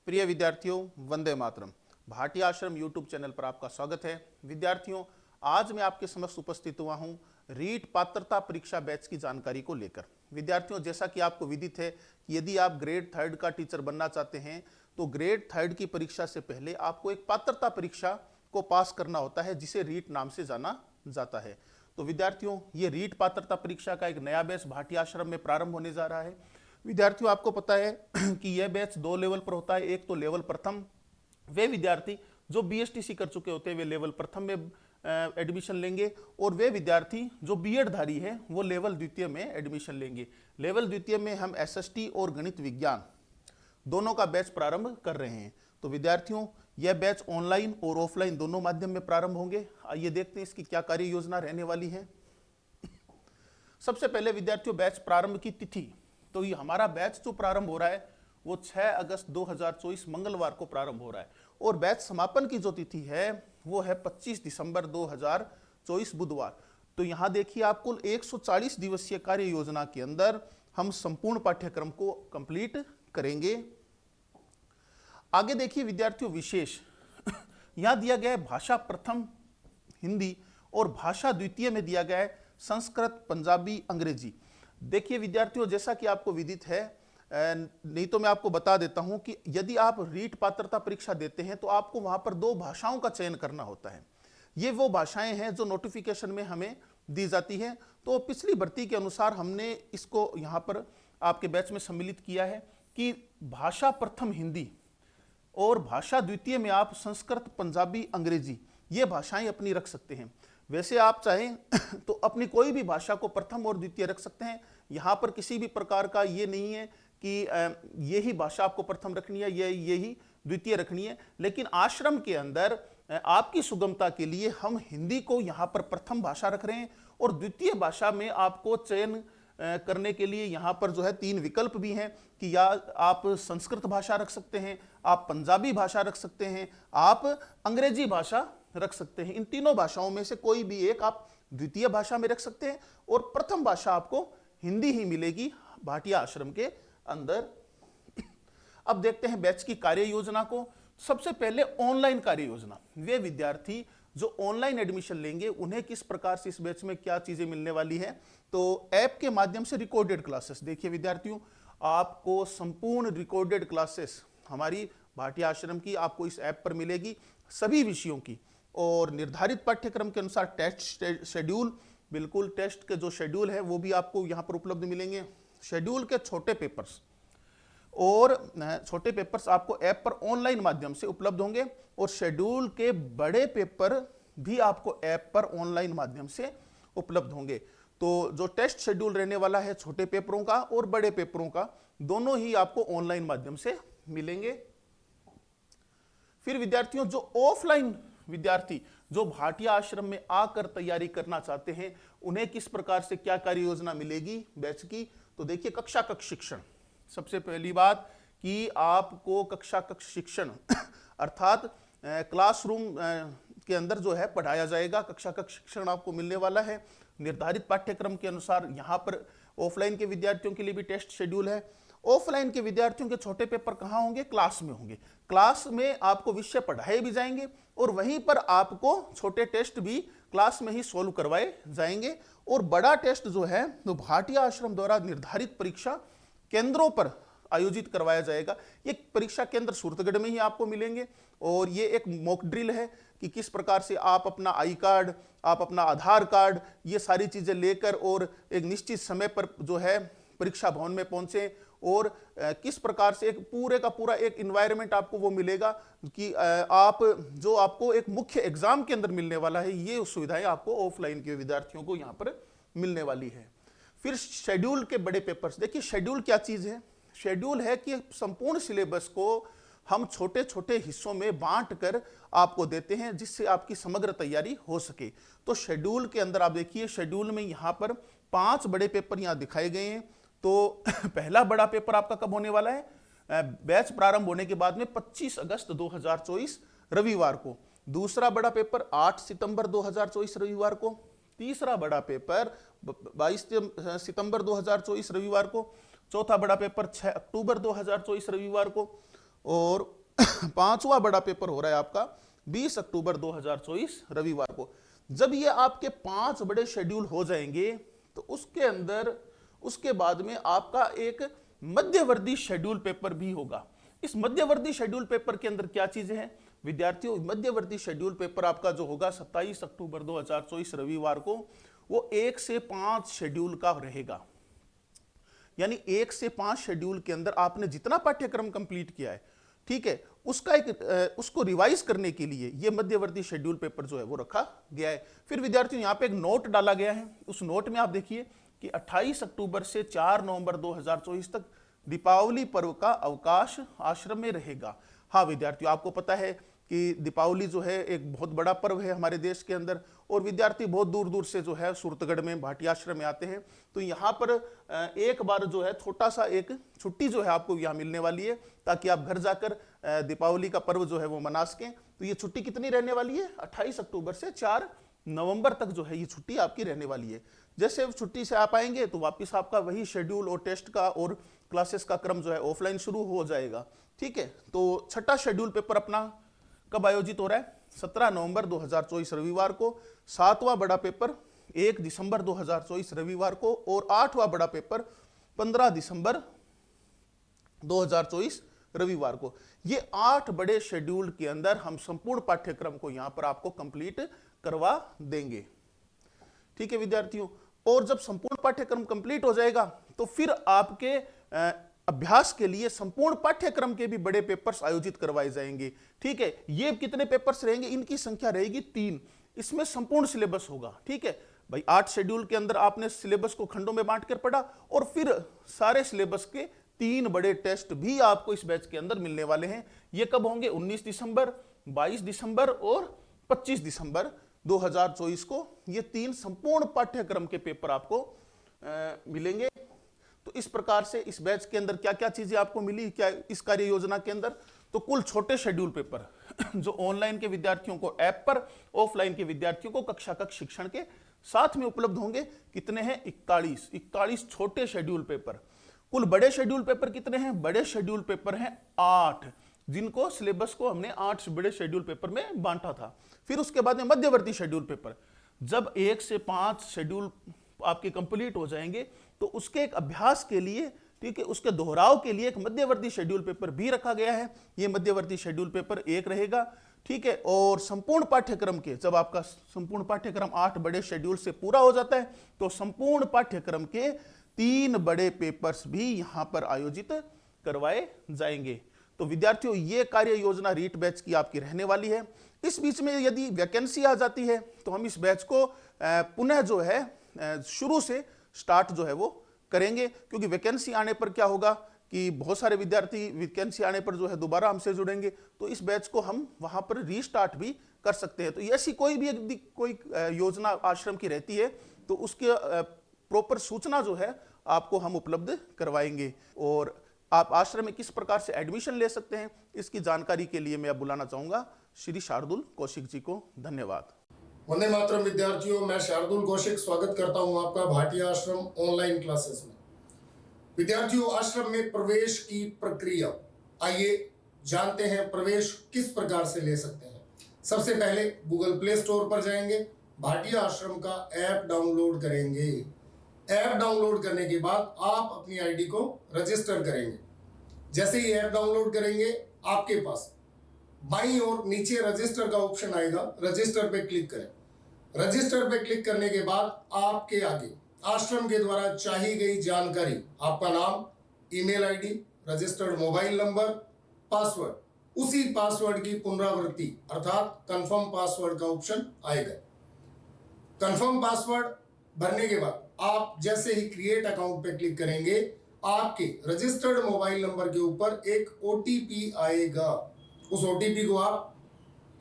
प्रिय विद्यार्थियों, वंदे मातरम। भाटी आश्रम यूट्यूब चैनल पर आपका स्वागत है। विद्यार्थियों, आज मैं आपके समक्ष उपस्थित हुआ हूं रीट पात्रता परीक्षा बैच की जानकारी को लेकर। विद्यार्थियों, जैसा कि आपको विदित है कि यदि आप ग्रेड 3 का टीचर बनना चाहते हैं तो ग्रेड 3 की परीक्षा से पहले आपको एक पात्रता परीक्षा को पास करना होता है, जिसे रीट नाम से जाना जाता है। तो विद्यार्थियों, ये रीट पात्रता परीक्षा का एक नया बैच भाटी आश्रम में प्रारंभ होने जा रहा है। विद्यार्थियों, आपको पता है कि यह बैच 2 लेवल पर होता है। एक तो लेवल प्रथम, वे विद्यार्थी जो बीएसटीसी कर चुके होते हैं वे लेवल प्रथम में एडमिशन लेंगे, और वे विद्यार्थी जो बीएड धारी हैं वो लेवल द्वितीय में एडमिशन लेंगे। लेवल द्वितीय में हम एसएसटी और गणित विज्ञान दोनों का बैच प्रारंभ कर रहे हैं। तो विद्यार्थियों, यह बैच ऑनलाइन और ऑफलाइन दोनों माध्यम में प्रारंभ होंगे। आइए देखते हैं इसकी क्या कार्य योजना रहने वाली है। सबसे पहले विद्यार्थियों, बैच प्रारंभ की तिथि। तो ये हमारा बैच जो प्रारंभ हो रहा है वो 6 अगस्त 2024 मंगलवार को प्रारंभ हो रहा है, और बैच समापन की जो तिथि है वो है 25 दिसंबर 2024 बुधवार। तो यहाँ देखिए, आप कुल 140 दिवसीय कार्य योजना के अंदर हम संपूर्ण पाठ्यक्रम को कंप्लीट करेंगे। आगे देखिए विद्यार्थियों, विशेष यहाँ दिया गया है भाषा प्रथम हिंदी और भाषा द्वितीय में दिया गया है संस्कृत, पंजाबी, अंग्रेजी। देखिए विद्यार्थियों, जैसा कि आपको विदित है, नहीं तो मैं आपको बता देता हूं कि यदि आप रीट पात्रता परीक्षा देते हैं तो आपको वहां पर 2 भाषाओं का चयन करना होता है। ये वो भाषाएं हैं जो नोटिफिकेशन में हमें दी जाती है। तो पिछली भर्ती के अनुसार हमने इसको यहां पर आपके बैच में सम्मिलित किया है कि भाषा प्रथम हिंदी और भाषा द्वितीय में आप संस्कृत, पंजाबी, अंग्रेजी ये भाषाएं अपनी रख सकते हैं। वैसे आप चाहें तो अपनी कोई भी भाषा को प्रथम और द्वितीय रख सकते हैं। यहाँ पर किसी भी प्रकार का ये नहीं है कि ये ही भाषा आपको प्रथम रखनी है, ये ही द्वितीय रखनी है। लेकिन आश्रम के अंदर आपकी सुगमता के लिए हम हिंदी को यहाँ पर प्रथम भाषा रख रहे हैं, और द्वितीय भाषा में आपको चयन करने के लिए यहाँ पर जो है 3 विकल्प भी हैं कि या आप संस्कृत भाषा रख सकते हैं, आप पंजाबी भाषा रख सकते हैं, आप अंग्रेजी भाषा रख सकते हैं। इन तीनों भाषाओं में से कोई भी एक आप द्वितीय भाषा में रख सकते हैं, और प्रथम भाषा आपको हिंदी ही मिलेगी भाटिया आश्रम के अंदर। अब देखते हैं बैच की कार्य योजना को। सबसे पहले ऑनलाइन कार्य योजना। वे विद्यार्थी जो ऑनलाइन एडमिशन लेंगे उन्हें किस प्रकार से इस बैच में क्या चीजें मिलने वाली है। तो ऐप के माध्यम से रिकॉर्डेड क्लासेस। देखिए विद्यार्थियों, आपको संपूर्ण रिकॉर्डेड क्लासेस हमारी भाटिया आश्रम की आपको इस ऐप पर मिलेगी, सभी विषयों की, और निर्धारित पाठ्यक्रम के अनुसार टेस्ट शेड्यूल, बिल्कुल टेस्ट के जो शेड्यूल है वो भी आपको यहाँ पर उपलब्ध मिलेंगे। शेड्यूल के छोटे पेपर्स और छोटे पेपर्स आपको ऐप पर ऑनलाइन माध्यम से उपलब्ध होंगे, और शेड्यूल के बड़े पेपर भी आपको ऐप पर ऑनलाइन माध्यम से उपलब्ध होंगे। तो जो टेस्ट शेड्यूल रहने वाला है छोटे पेपरों का और बड़े पेपरों का, दोनों ही आपको ऑनलाइन माध्यम से मिलेंगे। फिर विद्यार्थियों, जो ऑफलाइन विद्यार्थी जो भाटिया आश्रम में आकर तैयारी करना चाहते हैं उन्हें किस प्रकार से क्या कार्य योजना मिलेगी बैच की। तो देखिए, कक्षा कक्ष शिक्षण। सबसे पहली बात कि आपको कक्षा कक्ष शिक्षण अर्थात क्लासरूम के अंदर जो है पढ़ाया जाएगा। कक्षा कक्ष शिक्षण आपको मिलने वाला है निर्धारित पाठ्यक्रम के अनुसार। यहाँ पर ऑफलाइन के विद्यार्थियों के लिए भी टेस्ट शेड्यूल है। ऑफलाइन के विद्यार्थियों के छोटे पेपर कहाँ होंगे? क्लास में होंगे। क्लास में आपको विषय पढ़ाए भी जाएंगे और वहीं पर आपको छोटे टेस्ट भी क्लास में ही सोल्व करवाए जाएंगे। और बड़ा टेस्ट जो है तो भाटिया आश्रम द्वारा निर्धारित परीक्षा केंद्रों पर आयोजित करवाया जाएगा। ये परीक्षा केंद्र सूरतगढ़ में ही आपको मिलेंगे, और ये एक मॉक ड्रिल है कि किस प्रकार से आप अपना आई कार्ड, आप अपना आधार कार्ड, ये सारी चीजें लेकर और एक निश्चित समय पर जो है परीक्षा भवन में पहुंचे, और किस प्रकार से एक पूरे का पूरा एक इन्वायरमेंट आपको वो मिलेगा कि आप जो आपको एक मुख्य एग्जाम के अंदर मिलने वाला है, ये सुविधाएं आपको ऑफलाइन के विद्यार्थियों को यहाँ पर मिलने वाली है। फिर शेड्यूल के बड़े पेपर्स। देखिए, शेड्यूल क्या चीज है? शेड्यूल है कि संपूर्ण सिलेबस को हम छोटे छोटे हिस्सों में बांट कर आपको देते हैं, जिससे आपकी समग्र तैयारी हो सके। तो शेड्यूल के अंदर आप देखिए, शेड्यूल में यहाँ पर 5 बड़े पेपर यहाँ दिखाए गए हैं। तो पहला बड़ा पेपर आपका कब होने वाला है? बैच प्रारंभ होने के बाद में 25 अगस्त 2024 रविवार को। दूसरा बड़ा पेपर 8 सितंबर 2024 रविवार को। तीसरा बड़ा पेपर 22 सितंबर 2024 रविवार को। चौथा बड़ा पेपर 6 अक्टूबर 2024 रविवार को, और पांचवा बड़ा पेपर हो रहा है आपका 20 अक्टूबर 2024 रविवार को। जब ये आपके 5 बड़े शेड्यूल हो जाएंगे तो उसके अंदर उसके बाद में आपका एक मध्यवर्ती शेड्यूल पेपर भी होगा। इस मध्यवर्ती शेड्यूल पेपर के अंदर क्या चीजें हैं विद्यार्थियों? मध्यवर्ती शेड्यूल पेपर आपका जो होगा 27 अक्टूबर 2024 रविवार को, वो 1 से 5 शेड्यूल का रहेगा। यानी 1 से 5 शेड्यूल के अंदर आपने जितना पाठ्यक्रम कंप्लीट किया है, ठीक है, उसका उसको रिवाइज करने के लिए ये मध्यवर्ती शेड्यूल पेपर जो है वो रखा गया है। फिर विद्यार्थियों यहाँ पे एक नोट डाला गया है। उस नोट में आप देखिए कि 28 अक्टूबर से 4 नवंबर 2024 तक दीपावली पर्व का अवकाश आश्रम में रहेगा। हाँ विद्यार्थियों, आपको पता है कि दीपावली जो है एक बहुत बड़ा पर्व है हमारे देश के अंदर, और विद्यार्थी बहुत दूर दूर से जो है सूरतगढ़ में भाटिया आश्रम में आते हैं। तो यहाँ पर एक बार जो है छोटा सा एक छुट्टी जो है आपको यहाँ मिलने वाली है, ताकि आप घर जाकर दीपावली का पर्व जो है वो मना सकें। तो ये छुट्टी कितनी रहने वाली है? 28 अक्टूबर से 4 नवंबर तक जो है ये छुट्टी आपकी रहने वाली है। जैसे छुट्टी से आप आएंगे तो वापस आपका वही शेड्यूल और टेस्ट का और क्लासेस का क्रम जो है ऑफलाइन शुरू हो जाएगा। ठीक है, तो छठा शेड्यूल पेपर अपना कब आयोजित हो रहा है? 17 नवंबर 2024 रविवार को। 7वां बड़ा पेपर 1 दिसंबर 2024 रविवार को, और 8वां बड़ा पेपर 15 दिसंबर 2024 रविवार को। ये 8 बड़े शेड्यूल के अंदर हम संपूर्ण पाठ्यक्रम को यहां पर आपको कंप्लीट करवा देंगे। ठीक है विद्यार्थियों, और जब संपूर्ण पाठ्यक्रम कंप्लीट हो जाएगा तो फिर आपके अभ्यास के लिए संपूर्ण पाठ्यक्रम के भी बड़े पेपर्स आयोजित करवाए जाएंगे। ठीक है, ये कितने पेपर्स रहेंगे? इनकी संख्या रहेगी 3। इसमें संपूर्ण सिलेबस होगा। ठीक है भाई, 8 शेड्यूल के अंदर आपने सिलेबस को खंडों में बांट कर पढ़ा, और फिर सारे सिलेबस के 3 बड़े टेस्ट भी आपको इस बैच के अंदर मिलने वाले हैं। ये कब होंगे? 19 दिसंबर, 22 दिसंबर और 25 दिसंबर 2024 को ये 3 संपूर्ण पाठ्यक्रम के पेपर आपको मिलेंगे। तो इस प्रकार से इस बैच के अंदर क्या क्या चीजें आपको मिली क्या इस कार्य योजना के अंदर? तो कुल छोटे शेड्यूल पेपर जो ऑनलाइन के विद्यार्थियों को ऐप पर, ऑफलाइन के विद्यार्थियों को कक्षा कक्ष शिक्षण के साथ में उपलब्ध होंगे। कितने हैं? 41 छोटे शेड्यूल पेपर। कुल बड़े शेड्यूल पेपर कितने हैं? बड़े शेड्यूल पेपर हैं 8, जिनको सिलेबस को हमने 8 बड़े शेड्यूल पेपर में बांटा था। फिर उसके बाद में मध्यवर्ती शेड्यूल पेपर, जब 1 से 5 शेड्यूल आपके कंप्लीट हो जाएंगे तो उसके एक अभ्यास के लिए, ठीक है, उसके दोहराव के लिए एक मध्यवर्ती शेड्यूल पेपर भी रखा गया है। ये मध्यवर्ती शेड्यूल पेपर 1 रहेगा। ठीक है, और संपूर्ण पाठ्यक्रम के, जब आपका संपूर्ण पाठ्यक्रम 8 बड़े शेड्यूल से पूरा हो जाता है तो संपूर्ण पाठ्यक्रम के 3 बड़े पेपर्स भी यहां पर आयोजित करवाए जाएंगे। तो विद्यार्थियों, ये कार्य योजना रीट बैच की आपकी रहने वाली है। इस बीच में यदि वैकेंसी आ जाती है तो हम इस बैच को पुनः जो है शुरू से स्टार्ट जो है वो करेंगे, क्योंकि वैकेंसी आने पर क्या होगा कि बहुत सारे विद्यार्थी वैकेंसी आने पर जो है दोबारा हमसे जुड़ेंगे, तो इस बैच को हम वहां पर रीस्टार्ट भी कर सकते हैं। तो ऐसी कोई भी यदि कोई योजना आश्रम की रहती है तो उसके प्रॉपर सूचना जो है आपको हम उपलब्ध करवाएंगे। और आप आश्रम में किस प्रकार से एडमिशन ले सकते हैं, इसकी जानकारी के लिए मैं अब बुलाना चाहूंगा श्री शार्दुल कौशिक जी को। धन्यवाद। वंदे मातरम विद्यार्थियों, मैं शार्दुल कौशिक स्वागत करता हूं आपका भाटिया आश्रम ऑनलाइन क्लासेस में। विद्यार्थियों, आश्रम में प्रवेश की प्रक्रिया, आइए जानते हैं प्रवेश किस प्रकार से ले सकते हैं। सबसे पहले गूगल प्ले स्टोर पर जाएंगे, भाटिया आश्रम का ऐप डाउनलोड करेंगे। ऐप डाउनलोड करने के बाद आप अपनी आईडी को रजिस्टर करेंगे। जैसे ही ऐप डाउनलोड करेंगे, आपके पास बाईं ओर नीचे रजिस्टर का ऑप्शन आएगा, रजिस्टर पे क्लिक करें। रजिस्टर पे क्लिक करने के बाद आपके आगे आश्रम के द्वारा चाही गई जानकारी, आपका नाम, email ID, registered mobile number, password, उसी पासवर्ड की पुनरावृत्ति अर्थात कंफर्म पासवर्ड का ऑप्शन आएगा। कंफर्म पासवर्ड भरने के बाद आप जैसे ही क्रिएट अकाउंट पे क्लिक करेंगे, आपके रजिस्टर्ड मोबाइल नंबर के ऊपर एक ओटीपी आएगा। उस ओटीपी को आप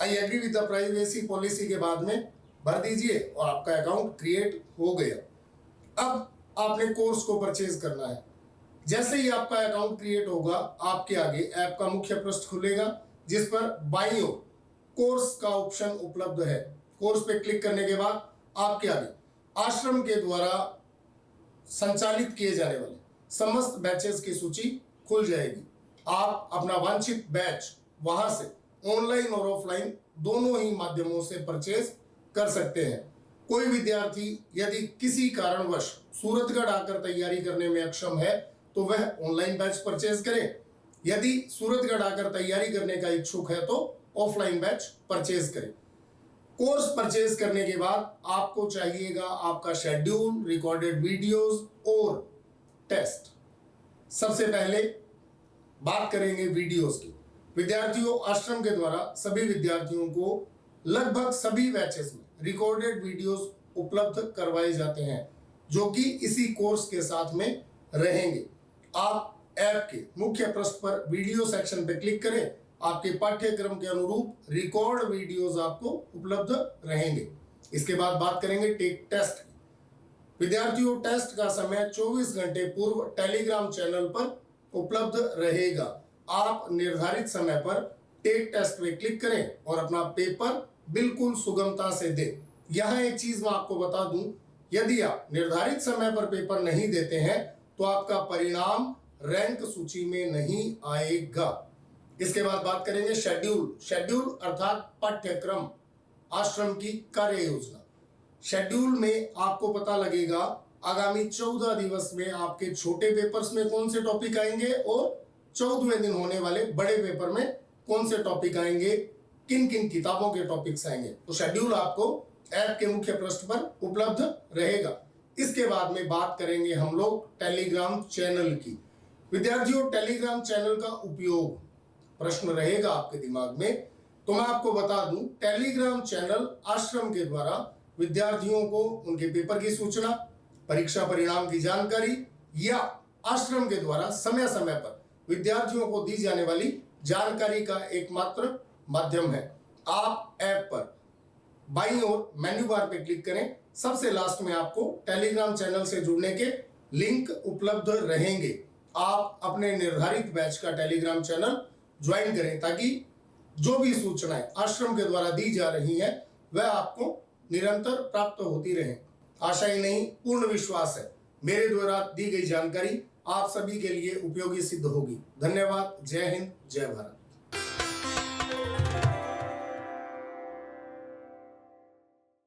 I agree with the privacy policy के बाद में भर दीजिए और आपका अकाउंट क्रिएट हो गया। अब आपने कोर्स को परचेज करना है। जैसे ही आपका अकाउंट क्रिएट होगा, आपके आगे ऐप का मुख्य पृष्ठ खुलेगा, जिस पर बाईं ओर कोर्स का ऑप्शन उपलब्ध है। कोर्स पे क्लिक करने के बाद आपके आगे आश्रम के द्वारा संचालित किए जाने वाले समस्त बैचेस की सूची खुल जाएगी। आप अपना वांछित बैच वहां से ऑनलाइन और ऑफलाइन दोनों ही माध्यमों से परचेज कर सकते हैं। कोई विद्यार्थी यदि किसी कारणवश सूरतगढ़ आकर तैयारी करने में अक्षम है तो वह ऑनलाइन बैच परचेज करे। यदि सूरतगढ़ आकर तैयारी करने का इच्छुक है तो ऑफलाइन बैच परचेज करे। कोर्स परचेज करने के बाद आपको चाहिएगा आपका शेड्यूल, रिकॉर्डेड वीडियोस और टेस्ट। सबसे पहले बात करेंगे वीडियोस की। विद्यार्थियों, आश्रम के द्वारा सभी विद्यार्थियों को लगभग सभी बैचेस में रिकॉर्डेड वीडियोस उपलब्ध करवाए जाते हैं जो कि इसी कोर्स के साथ में रहेंगे। आप ऐप के मुख्य पृष्ठ पर वीडियो सेक्शन पर क्लिक करें, आपके पाठ्यक्रम के अनुरूप रिकॉर्ड वीडियोस आपको उपलब्ध रहेंगे। इसके बाद बात करेंगे टेस्ट की। विद्यार्थियों, टेस्ट का समय 24 घंटे पूर्व टेलीग्राम चैनल पर उपलब्ध रहेगा। आप निर्धारित समय पर टेक टेस्ट में क्लिक करें और अपना पेपर बिल्कुल सुगमता से दें। यहाँ एक चीज मैं आपको बता दूं, यदि आप निर्धारित समय पर पेपर नहीं देते हैं तो आपका परिणाम रैंक सूची में नहीं आएगा। इसके बाद बात करेंगे शेड्यूल अर्थात पाठ्यक्रम, आश्रम की कार्य योजना। शेड्यूल में आपको पता लगेगा आगामी 14 दिवस में आपके छोटे पेपर्स में कौन से टॉपिक आएंगे और 14वें दिन होने वाले बड़े पेपर में कौन से टॉपिक आएंगे, किन किन किताबों के टॉपिक्स आएंगे। तो शेड्यूल आपको ऐप के मुख्य पृष्ठ पर उपलब्ध रहेगा। इसके बाद में बात करेंगे हम लोग टेलीग्राम चैनल की। विद्यार्थियों, टेलीग्राम चैनल का उपयोग प्रश्न रहेगा आपके दिमाग में, तो मैं आपको बता दूं, टेलीग्राम चैनल आश्रम के द्वारा विद्यार्थियों को उनके पेपर की सूचना, परीक्षा परिणाम की जानकारी या आश्रम के द्वारा समय समय पर विद्यार्थियों को दी जाने वाली जानकारी का एकमात्र माध्यम है। आप ऐप पर बाईं ओर मेन्यू बार पे क्लिक करें, सबसे लास्ट में आपको टेलीग्राम चैनल से जुड़ने के लिंक उपलब्ध रहेंगे। आप अपने निर्धारित बैच का टेलीग्राम चैनल ज्वाइन करें ताकि जो भी सूचनाएं आश्रम के द्वारा दी जा रही हैं वह आपको निरंतर प्राप्त होती रहे। आशा ही नहीं, पूर्ण विश्वास है मेरे द्वारा दी गई जानकारी आप सभी के लिए उपयोगी सिद्ध होगी। धन्यवाद। जय हिंद, जय भारत।